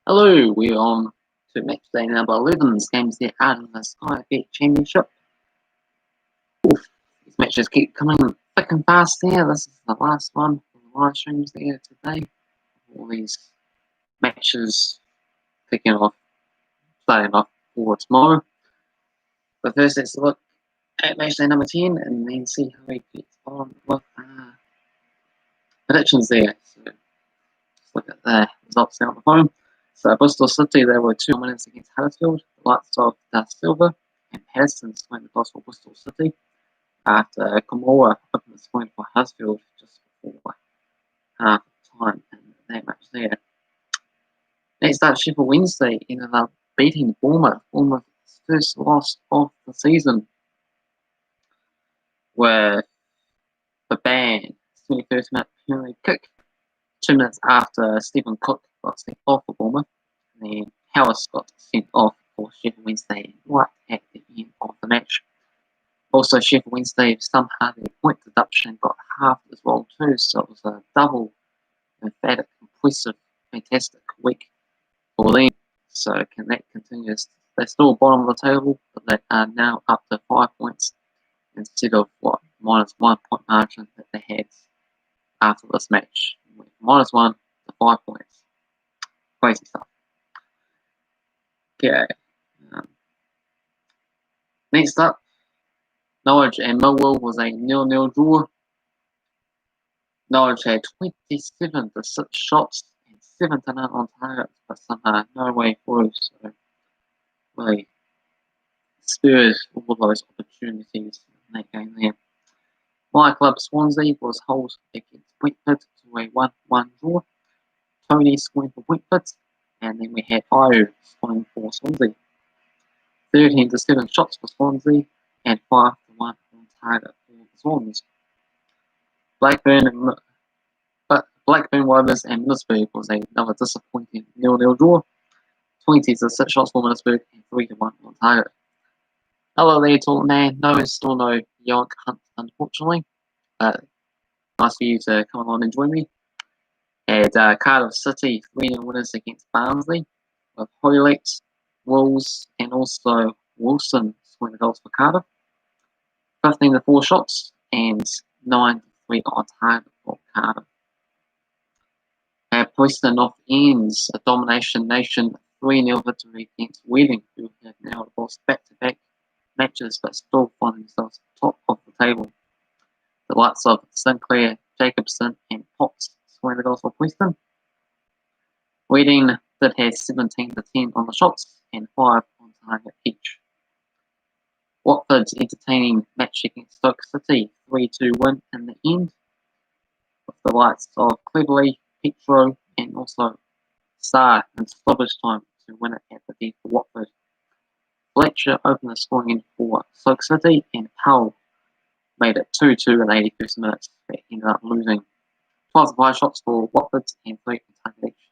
Hello, we're on to Matchday number 11. Games there out in the Sky Bet Championship. These matches keep coming thick and fast there. This is the last one for the live streams there today. All these matches starting off for tomorrow. But first, let's look at Matchday number 10 and then see how we get on with predictions there. So let's look at the results there on the phone. So Bristol City, they were 2 minutes against Huddersfield. The likes of Silva and Patterson swing across for Bristol City after Kamora opened the swing for Huddersfield just before half time in that match there. Next up, Sheffield Wednesday ended up beating Bournemouth. Bournemouth's first loss of the season, with the ban 21st minute penalty kick 2 minutes after Stephen Cook got sent off for Bournemouth. And then Harris got sent off for Sheffield Wednesday right at the end of the match. Also, Sheffield Wednesday somehow their point deduction got half as well too, so it was a double emphatic, impressive, fantastic week for them. So can that continue? They're still bottom of the table, but they are now up to 5 points instead of minus 1 point margin that they had after this match. -1 to 5 points. Crazy stuff. Okay. Next up, Norwich and Millwall was a 0-0 draw. Norwich had 27 to 6 shots and 7 to none on target, but somehow no way through. So really Spurs all those opportunities in that game there. My club Swansea was held against Brentford to a 1-1 draw. Tony scoring for Brentford, and then we had Io scoring for Swansea. 13 to 7 shots for Swansea and 5 to 1 on target for the Swans. Blackburn Rovers and Middlesbrough was another disappointing 0-0 draw. 20 to 6 shots for Middlesbrough and 3 to 1 on target. Hello there, tall man. Still no York Hunt, unfortunately. Nice for you to come along and join me. And Cardiff City 3-0 winners against Barnsley, with Hoylett, Wolves, and also Wilson scoring the goals for Cardiff. 15 to 4 shots and 9 to 3 on target for Cardiff. Preston North Ends, a domination nation 3-0 victory against Reading, who have now lost back-to-back matches but still find themselves top of the table. The likes of Sinclair, Jacobson, and Potts scoring the goals for Preston. Reading did have 17 to 10 on the shots and 5 on target each. Watford's entertaining match against Stoke City, 3-2 win in the end, with the likes of Cleverley, Petro, and also Sarr in stoppage time to win it at the death for Watford. Fletcher opened the scoring end for Stoke City, and Powell made it 2-2 in the 81st minute. They ended up losing 12 5 shots for Watford and 3 on target each.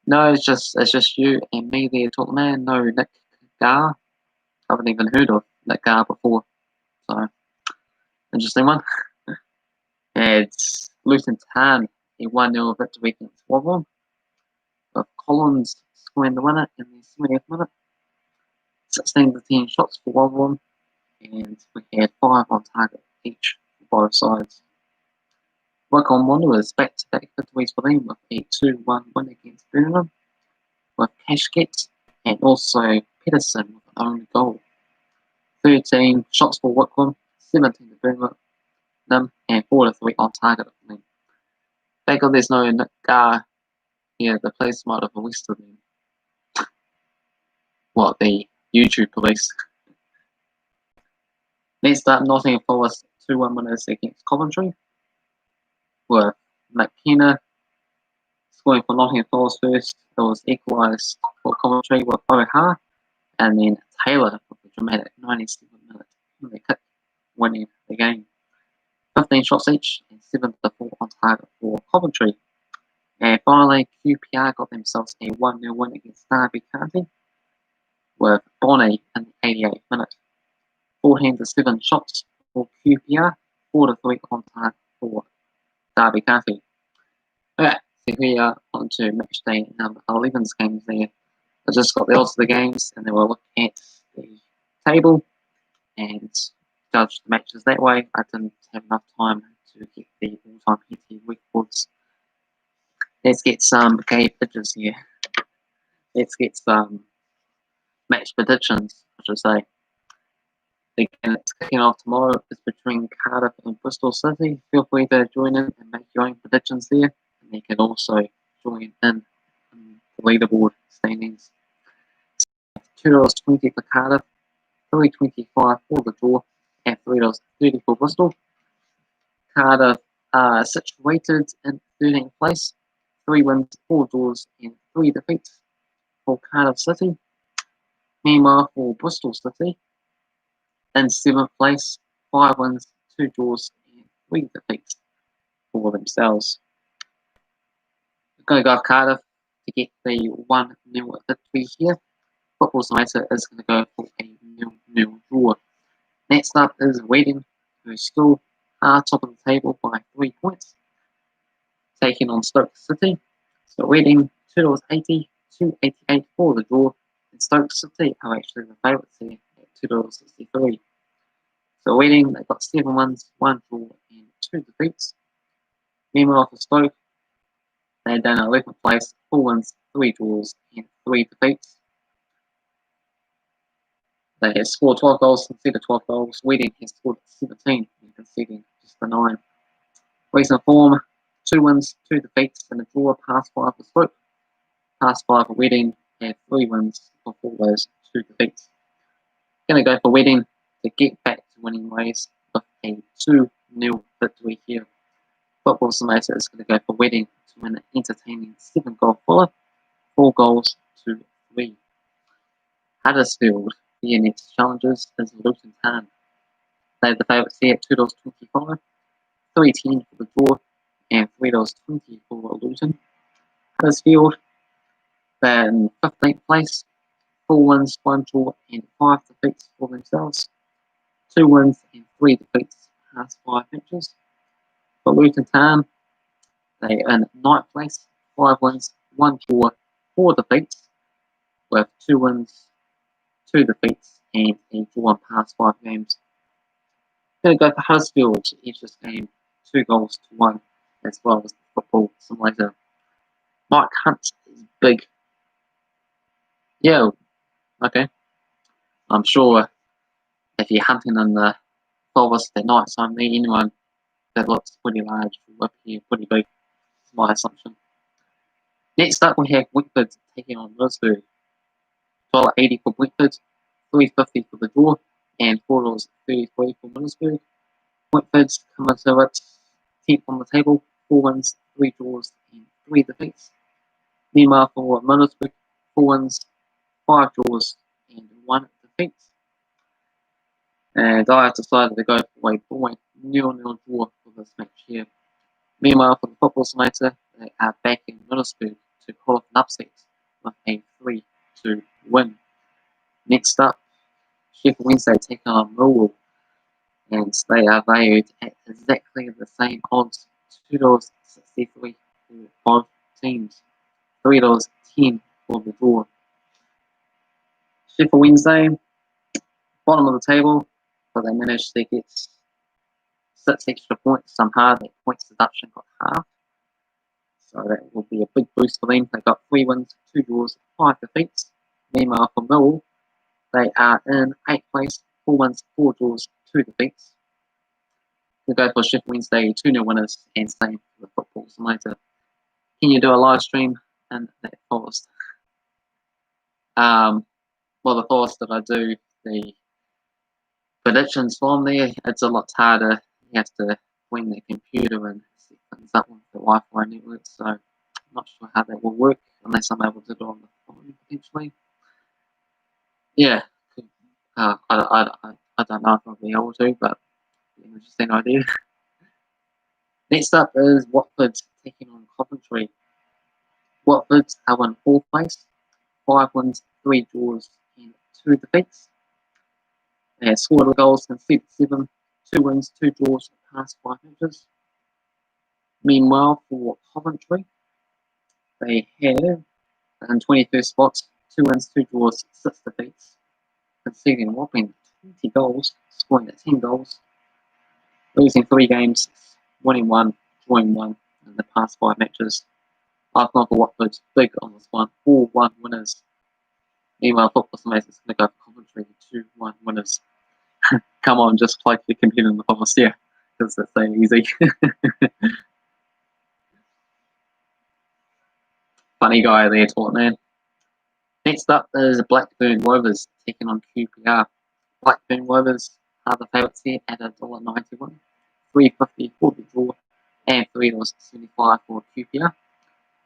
No, it's just you and me there, talk man. No Nick Gar. I haven't even heard of Nick Gar before. So, interesting one. It's Luton Town, a 1-0 victory against Wotherham, with Collins scoring the winner in the 70th minute. 16 to 10 shots for Wotherham, and we had 5 on target each for both sides. Wycombe Wanderers back-to-back victories for them with a 2-1 win against Birmingham, with Cashket and also Pedersen with an own goal. 13 shots for Wycombe, 17 to Birmingham, and 4 to 3 on target for them. Thank God there's no Nick Gar here. The police might have arrested them. The YouTube police. Next up, Nottingham Forest 2-1 winners against Coventry, with McKenna scoring for Nottingham Forest first. It was equalised for Coventry with O'Hara, and then Taylor with the dramatic 97th minute kick, winning the game. 15 shots each and 7 to 4 on target for Coventry. And finally, QPR got themselves a 1-0 win against Derby County, with Bonnie in the 88th minute. 14 to 7 shots for QPR, 4 to 3 on target for Derby County. Okay, so here we are on on to Matchday number 11's games there. I just got the odds of the games and then we'll look at the table and judge the matches that way. I didn't have enough time to get the all-time PT records. Let's get some game pictures here. Let's get some match predictions, I should say. The game that's kicking off tomorrow is between Cardiff and Bristol City. Feel free to join in and make your own predictions there. And you can also join in the leaderboard standings. $2.20 for Cardiff, $3.25 for the draw, and $3.30 for Bristol. Cardiff are situated in 13th place, 3 wins, 4 draws, and 3 defeats for Cardiff City. Meanwhile, for Bristol City, in 7th place, 5 wins, 2 draws, and 3 defeats for themselves. We're going to go with Cardiff to get the 1-0 victory here. Football Simulator is going to go for a 0-0 draw. Next up is Reading, who still are top of the table by 3 points, taking on Stoke City. So Reading, $2.80, $2.88 for the draw, and Stoke City are actually the favourites here at $2.63. So Reading, they've got 7 wins, 1 draw, and 2 defeats. Meanwhile for Stoke, they're down in 11th place, 4 wins, 3 draws, and 3 defeats. They have scored 12 goals, conceded 12 goals. Reading has scored 17 and conceding just the 9. Recent form, 2 wins, 2 defeats, and a draw. Past 5 for Stoke. Past 5 for Reading, and 3 wins before those 2 defeats. Going to go for Reading to get back to winning ways with a 2-0 victory here. Football Simulator is going to go for Reading to win an entertaining 7-goal thriller, 4 goals to 3. Huddersfield, the next challengers is Luton Town. They're the favourites here at $2.25, $3.10 for the draw, and $3.20 for Luton. Huddersfield, they're in 15th place, 4 wins, 1 draw, and 5 defeats for themselves. 2 wins and 3 defeats past 5 matches. For Luton Town, they are in 9th place, 5 wins, 1 draw, 4 defeats, with 2 wins, 2 defeats, and a draw past 5 games. Going to go for Huddersfield to edge this game 2 goals to 1, as well as the Football Simulator. Mike Hunt is big. Yeah, okay. I'm sure if you're hunting in the forest at night time, anyone that looks pretty large will look here pretty big. That's my assumption. Next up, we have Whitford taking on Middlesbrough. $1.80 for Whitford, $3.50 for the draw, and $4.33 for Middlesbrough. Whitford's come into it 10th on the table, 4 wins, 3 draws, and 3 defeats. Meanwhile, for Middlesbrough, 4 wins, 5 draws, and 1 defeat. And I have decided to go for a 0-0 draw for this match here. Meanwhile, for the Football Simulator, they are back in Middlesbrough to call off an upset with a 3-2 win. Next up, Sheffield Wednesday taking on Millwall, and they are valued at exactly the same odds, $2.63 for both teams, $3.10 for the draw. Sheffield Wednesday, bottom of the table, but they managed to get 6 extra points somehow. That points deduction got half, so that will be a big boost for them. They got 3 wins, 2 draws, 5 defeats. Meanwhile, for Millwall, they are in 8th place, 4 wins, 4 draws, 2 defeats. We'll go for Sheffield Wednesday, 2-0 winners, and same for the Football Simulator. Can you do a live stream in that forest? Well, the forest that I do the predictions from there, it's a lot harder. You have to bring the computer and set things up with the Wi-Fi network, so I'm not sure how that will work unless I'm able to do it on the phone potentially. Yeah, I don't know if I'll be able to, but an interesting idea. Next up is Watford taking on Coventry. Watford are in 4th place, 5 wins, 3 draws, and 2 defeats. They have scored the goals, conceded 7, 2 wins, 2 draws, past 5 matches. Meanwhile, for Coventry, They have in 23 spots, 2 wins, 2 draws, 6 defeats, conceding a whopping 20 goals, scoring at 10 goals, losing 3 games, winning 1, drawing 1 in the past 5 matches. I've gone for Watford's big on this one, 4-1 winners. Meanwhile, Football Estimates is going to go for Coventry, 2-1 winners. Come on, just play the computer in the past, yeah, because it's so easy. Funny guy there, taught man. Next up is Blackburn Rovers taking on QPR. Blackburn Rovers are the favourites here at $1.91, $3.50 for the draw, and $3.75 for QPR.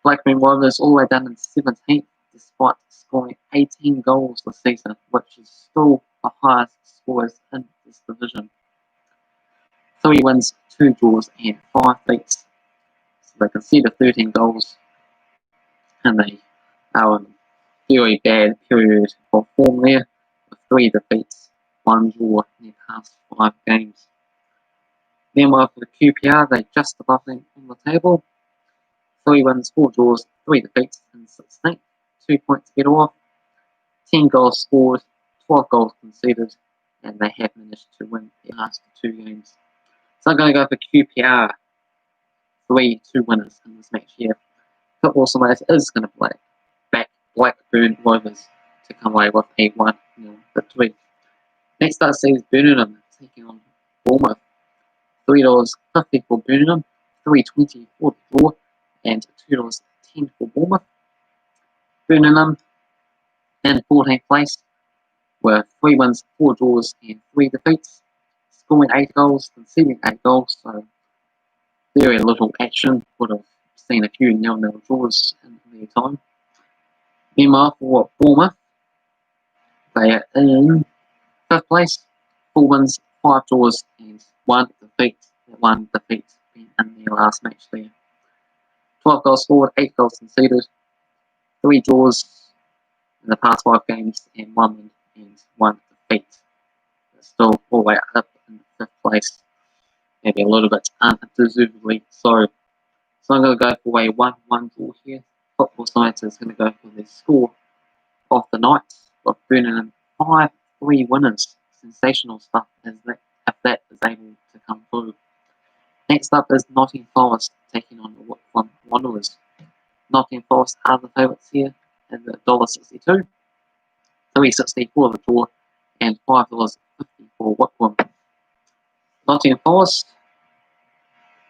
Blackburn Rovers all the way down in 17th, despite scoring 18 goals this season, which is still the highest scores in this division. 3 wins, 2 draws, and 5 defeats. So they conceded 13 goals, and they are in a very bad period of form there, with 3 defeats, 1 draw in their past 5 games. Meanwhile, for the QPR, they're just above them on the table. 3 wins, 4 draws, 3 defeats in 16th, 2 points better off, 10 goals scored, 12 goals conceded, and they have managed to win their last 2 games. So I'm going to go for QPR, 3-2 winners in this match here. Football Estimates is going to back Blackburn Rovers to come away with a 1-0 victory. Next up sees Birmingham taking on Bournemouth. $3.50 for Birmingham, $3.20 for the draw, and $2.10 for Bournemouth. Birmingham in 14th place with 3 wins, 4 draws, and 3 defeats, scoring 8 goals, conceding 8 goals, so very little action. Would have seen a few 0-0 draws in their time. Meanwhile, for Bournemouth, they are in 5th place, 4 wins, 5 draws, and 1 defeat. That 1 defeat being in their last match there. 12 goals scored, 8 goals conceded, 3 draws in the past 5 games, and 1 win and 1 defeat. They're still all the way up in 5th place, maybe a little bit undeservedly so. So I'm going to go for a 1-1 draw here. Football Science is going to go for the score of the night, with Birmingham 5-3 winners. Sensational stuff if that is able to come through. Next up is Nottingham Forest taking on the Whitcomb Wanderers. Nottingham Forest are the favourites here at $1.62, $3.60 for the draw, and $5.50 for Whitcomb. Nottingham Forest,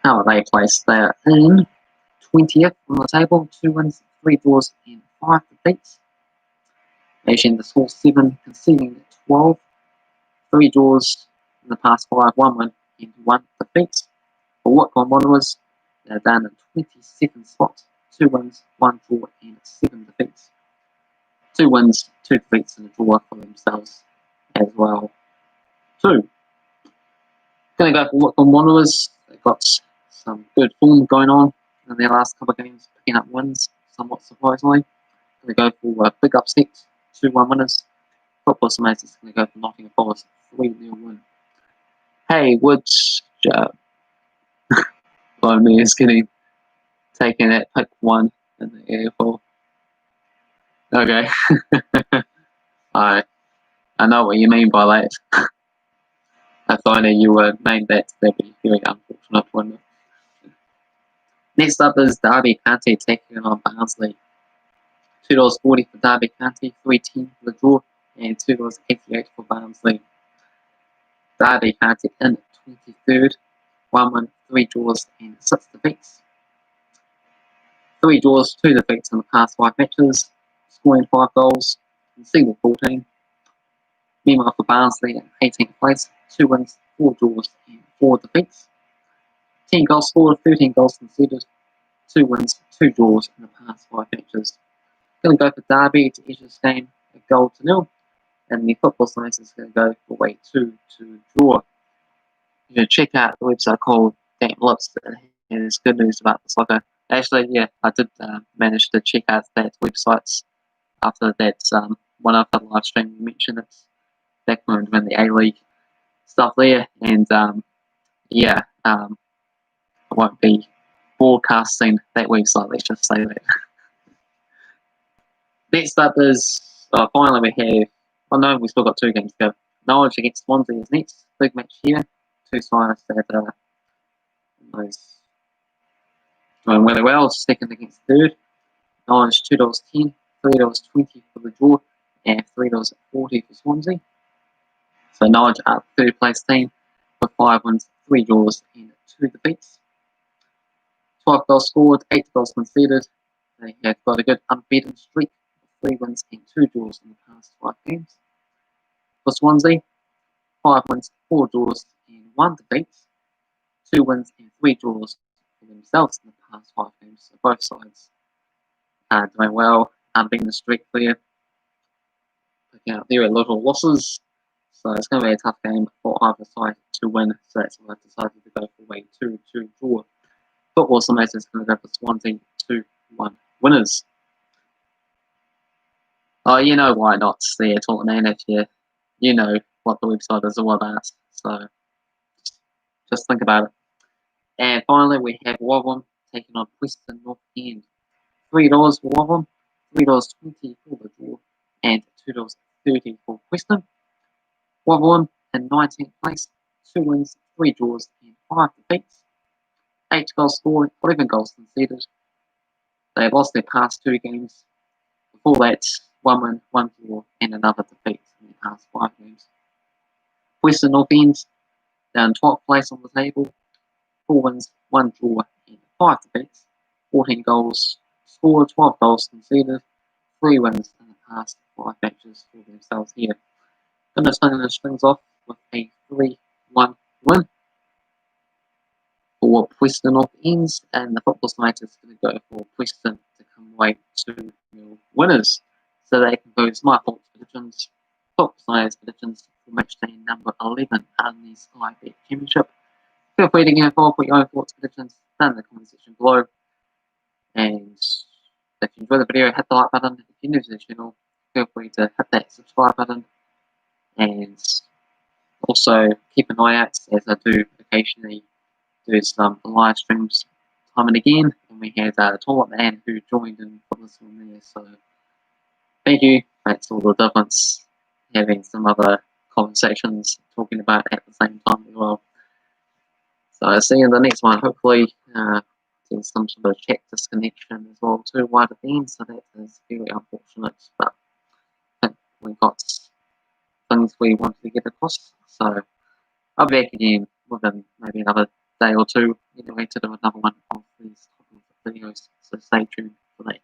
how are they placed? They are in 20th on the table, 2 wins, 3 draws, and 5 defeats. Asian the score 7, conceding 12, 3 draws in the past 5, 1 win, and 1 defeat. For Whitcomb Wanderers, they're down in 22nd spot, 2 wins, 1 draw, and 7 defeats. 2 wins, 2 defeats, and a draw for themselves as well. 2. Going to go for Whitcomb Wanderers. They've got some good form going on in their last couple of games, picking up wins, somewhat surprisingly. Going to go for a big upset, 2-1 winners. Football Estimates is going to go for Nottingham Forest, 3-0 win. Hey, which by me is getting taken at pick 1 in the AFL. Okay. I know what you mean by that. If only you were named that, that'd be very unfortunate, wouldn't it? Next up is Derby County taking on Barnsley. $2.40 for Derby County, $3.10 for the draw, and $2.88 for Barnsley. Derby County in 23rd, 1 win, 3 draws, and 6 defeats. 3 draws, 2 defeats in the past 5 matches, scoring 5 goals, and single 14. Meanwhile, for Barnsley in 18th place, 2 wins, 4 draws, and 4 defeats. 10 goals scored, 13 goals conceded, 2 wins, 2 draws in the past 5 matches. Going to go for Derby to edge this game a 0-0, and the Football Science is going to go for a 2-2 draw. You can check out the website called Damn Lips, and there's good news about the soccer. Actually, yeah, I did manage to check out that website after that one of the live stream you mentioned. It's back when the A-League stuff there, and I won't be broadcasting that website, let's just say that. Next up is finally we have. Oh no, we still got 2 games to go. Norwich against Swansea is next. Big match here. 2 sides that are doing really well. Second against third. Norwich $2.10, $3.20 for the draw, and $3.40 for Swansea. So Norwich are third place team with 5 wins, 3 draws, and 2 defeats. 12 goals scored, 8 goals conceded. They have got a good unbeaten streak of 3 wins and 2 draws in the past 5 games. For Swansea, 5 wins, 4 draws, and 1 defeat. 2 wins and 3 draws for themselves in the past 5 games. So both sides are doing well, unbeaten streak there. Picking up very little losses. So it's going to be a tough game for either side to win. So that's why I decided to go for a 2-2 draw. Football Summation is going to go for Swansea 2-1 winners. Oh, you know why not there, Tottenham, if you know what the website is all about. So just think about it. And finally, we have Wavon taking on Preston North End. $3 for Wavon, $3.20 for the draw, and $2.30 for Preston. Wavon in 19th place, 2 wins, 3 draws, and 5 defeats. 8 goals scored, 11 goals conceded. They lost their past 2 games. Before that, 1 win, 1 draw, and another defeat in the past 5 games. Preston North End down 12th place on the table. 4 wins, 1 draw, and 5 defeats. 14 goals scored, 12 goals conceded. 3 wins in the past 5 matches for themselves here. Going to finish things off with a 3-1 win for Preston North Ends, and the Football Summation is going to go for Preston to come away 2-0 winners. So that concludes my thoughts predictions, Football Summation's predictions for Matchday number 11 in the Sky Bet Championship. Feel free to get involved with your own thoughts predictions down in the comment section below. And if you enjoyed the video, hit the like button. If you're new to the channel, feel free to hit that subscribe button. And also keep an eye out as I do occasionally do some live streams time and again. And we had a Toilet Man who joined in for this one there. So thank you. That's all the difference. Having some other conversations talking about at the same time as well. So I'll see you in the next one. Hopefully there's some sort of chat disconnection as well too right at the end. So that is very unfortunate. But I think we got things we wanted to get across. So I'll be back again within maybe another day or 2 anyway to do another one of these videos. So stay tuned for that.